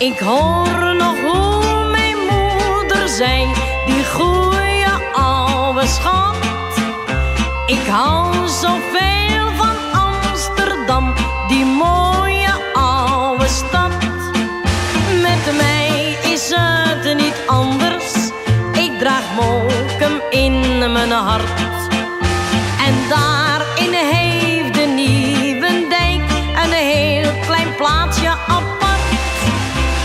Ik hoor nog hoe mijn moeder zei, die goeie oude schat. Ik hou zoveel van Amsterdam, die mooie oude stad. Met mij is het niet anders, ik draag Mokum in mijn hart. En daarin heeft de Nieuwendijk een heel klein plaatsje apart.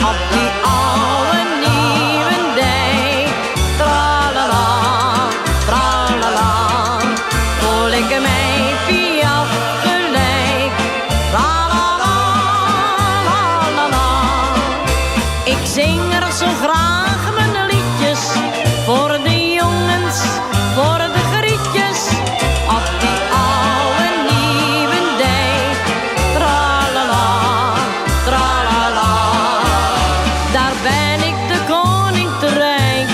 Op die oude Nieuwendijk, tralala, tralala, voel ik mij piaf gelijk. Tralala, lalala. Ik zing er zo graag mijn liedjes, voor de jongens, voor de grietjes. Op die oude Nieuwendijk, tralala, tralala. Daar ben ik de koning te rijk,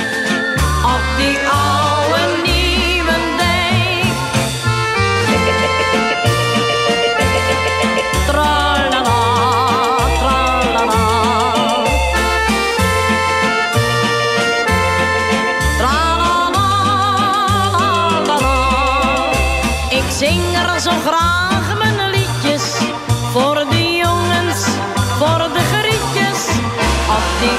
op die oude Nieuwendijk. Tralala, tralala. Tralala, lalala. Ik zing er zo graag mijn liedjes, voor de jongens, voor de grietjes. Op die